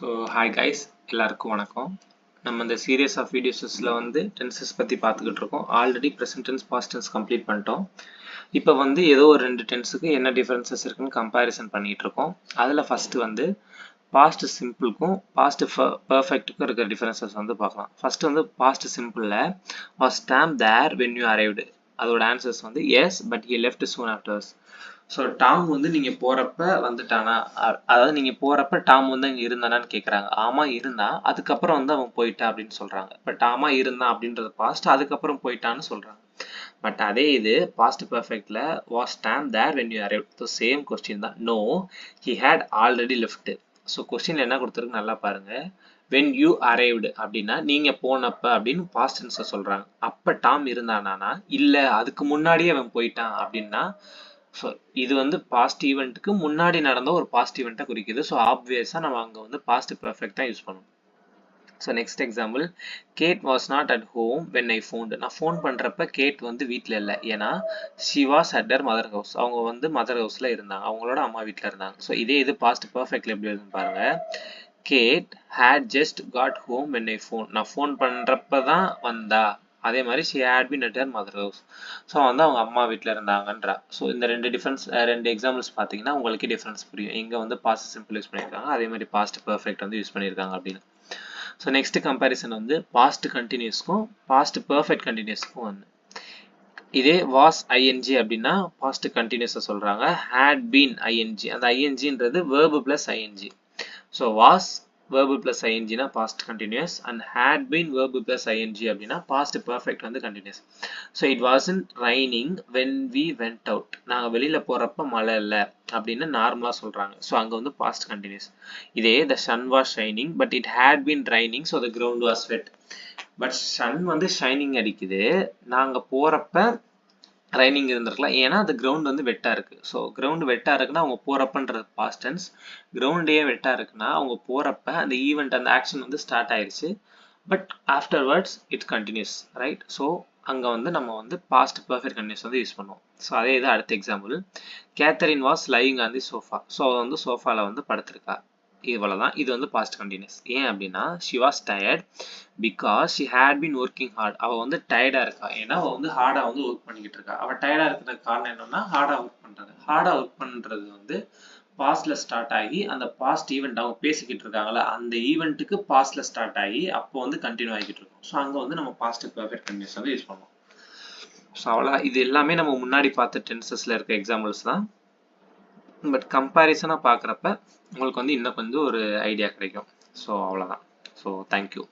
So hi guys, எல்லாருக்கும் வணக்கம். நம்ம இந்த சீரியஸ் ஆஃப் வீடியோஸ்ல வந்து டென்சஸ் பத்தி பார்த்துக்கிட்டு இருக்கோம். Already present tense past tense complete பண்ணிட்டோம். இப்போ வந்து ஏதோ ஒரு ரெண்டு டென்ஸுக்கு என்ன டிஃபரன்சஸ் இருக்குன்னு கம்பேரிசன் பண்ணிட்டு இருக்கோம். அதில் ஃபர்ஸ்ட் வந்து பாஸ்ட் சிம்பிளுக்கும் பாஸ்ட் பர்ஃபெக்ட்டுக்கும் இருக்கிற டிஃபரன்சஸ் வந்து பார்க்கலாம். ஃபர்ஸ்ட் வந்து பாஸ்ட் சிம்பிளில் was Tom there when you arrived. அதோட ஆன்சர்ஸ் வந்து yes but he left soon afterwards. So Tom வந்து நீங்கள் போகிறப்ப வந்துட்டானா, அதாவது நீங்கள் போகிறப்ப டாம் வந்து அங்கே இருந்தானான்னு கேட்குறாங்க. ஆமாம் இருந்தான், அதுக்கப்புறம் வந்து அவன் போயிட்டான் அப்படின்னு சொல்கிறாங்க. பட் ஆமாம் இருந்தான் அப்படின்றது பாஸ்ட், அதுக்கப்புறம் போயிட்டான்னு சொல்கிறாங்க. பட் அதே இது பாஸ்ட் பர்ஃபெக்டில் was Tom there when you arrive. So same question தான். No he had already left. So question என்ன கொடுத்துருக்கு நல்லா பாருங்க. வென் யூ அரைவ்டு அப்படின்னா நீங்க போனப்ப அப்படின்னு பாஸ்ட் டென்ஸை சொல்றாங்க. அப்ப டாம் இருந்தானா, இல்ல அதுக்கு முன்னாடியே அவன் போயிட்டான் அப்படின்னா, ஸோ இது வந்து பாஸ்ட் ஈவெண்ட்டுக்கு முன்னாடி நடந்த ஒரு பாஸ்ட் ஈவெண்ட்டை குறிக்குது. ஸோ ஆப்வியஸாக நம்ம அங்கே வந்து பாஸ்ட் பர்ஃபெக்டாக யூஸ் பண்ணணும். So next example, Kate was not at home when I phoned. நான் ஃபோன் பண்ணுறப்ப கேட் வந்து வீட்டில் இல்லை, ஏன்னா she was at her mother house. அவங்க வந்து மதர் ஹவுஸில் இருந்தாங்க, அவங்களோட அம்மா வீட்டில் இருந்தாங்க. ஸோ இதே இது பாஸ்ட் பர்ஃபெக்ட்ல எப்படி இருக்குன்னு பாருங்க. Kate had just got home when I phone. நான் ஃபோன் பண்ணுறப்ப தான் வந்தா. அதே மாதிரி she had been at her mother house. So வந்து அவங்க அம்மா வீட்டில் இருந்தாங்கன்றா. ஸோ இந்த ரெண்டு எக்ஸாம்பிள்ஸ் பார்த்தீங்கன்னா உங்களுக்கே டிஃப்ரென்ஸ் புரியும். இங்கே வந்து பாஸ்ட் சிம்பிள் யூஸ் பண்ணியிருக்காங்க, அதே மாதிரி பாஸ்ட் பர்ஃபெக்ட் வந்து யூஸ் பண்ணியிருக்காங்க அப்படின்னு. ஸோ நெக்ஸ்ட் கம்பேரிசன் வந்து பாஸ்ட் கண்டினியூஸ்க்கும் பாஸ்ட் பர்ஃபெக்ட் கண்டினியூஸ்க்கும் வந்து இதே வாஸ் ஐஎன்ஜி அப்படின்னா பாஸ்ட் கண்டினியூஸை சொல்கிறாங்க. ஹேட் பீன் ஐஎன்ஜி, அந்த ஐஎன்ஜின்றது verb plus ING. So was verb plus ing na past continuous and had been verb plus ing அப்படின்னா past perfect வந்து continuous. So it wasn't raining when we went out. நாங்க வெளியில போறப்ப மழை இல்ல அப்படின்னு நார்மலா சொல்றாங்க. ஸோ அங்க வந்து past continuous. இதே the sun was shining but it had been raining so the ground was wet. But sun வந்து ஷைனிங் அடிக்குது, நாங்க போறப்ப ரைனிங் இருந்திருக்கலாம், ஏன்னா அந்த கிரவுண்ட் வந்து வெட்டா இருக்கு. ஸோ கிரவுண்ட் வெட்டா இருக்குன்னா அவங்க போறப்பன்றது பாஸ்ட் டென்ஸ். கிரவுண்டே வெட்டா இருக்குன்னா அவங்க போறப்ப அந்த ஈவெண்ட் அந்த ஆக்ஷன் வந்து ஸ்டார்ட் ஆயிடுச்சு, but afterwards it's continuous, right? So அங்க வந்து நம்ம வந்து பாஸ்ட் பர்ஃபெக்ட் கண்டினியூஸ் வந்து யூஸ் பண்ணுவோம். ஸோ அதே இது அடுத்த example, Catherine was lying on the sofa. So அவ வந்து சோஃபால வந்து படுத்திருக்கா. இவ்வளவுதான். இது வந்து பாஸ்ட் கண்டினியூஸ். ஏன் அப்படின்னா she was tired because she had been working hard. அவ வந்து டயர்டா இருக்கா, ஏன்னா அவ வந்து ஹார்டா வந்து ஒர்க் பண்ணிக்கிட்டு இருக்கா. அவ டயர்டா இருக்கிறதுக்கு காரணம் என்னன்னா ஹார்டா ஒர்க் பண்றது. ஹார்டா ஒர்க் பண்றது வந்து பாஸ்ட்ல ஸ்டார்ட் ஆகி அந்த பாஸ்ட் ஈவெண்ட் அவங்க பேசிக்கிட்டு இருக்காங்கல்ல, அந்த ஈவெண்ட்டுக்கு பாஸ்ட்ல ஸ்டார்ட் ஆகி அப்போ வந்து கண்டினியூ ஆகிட்டு இருக்கும். ஸோ அங்க வந்து நம்ம பாஸ்ட் பர்ஃபெக்ட் கண்டினியூஸ் வந்து யூஸ் பண்ணுவோம். ஸோ அவ்வளோ, இது எல்லாமே நம்ம முன்னாடி பார்த்த டென்சஸ்ல இருக்க எக்ஸாம்பிள்ஸ் தான். பட் கம்பேரிசனாக பார்க்குறப்ப உங்களுக்கு வந்து இன்னும் கொஞ்சம் ஒரு ஐடியா கிடைக்கும். ஸோ அவ்வளோதான். So thank you.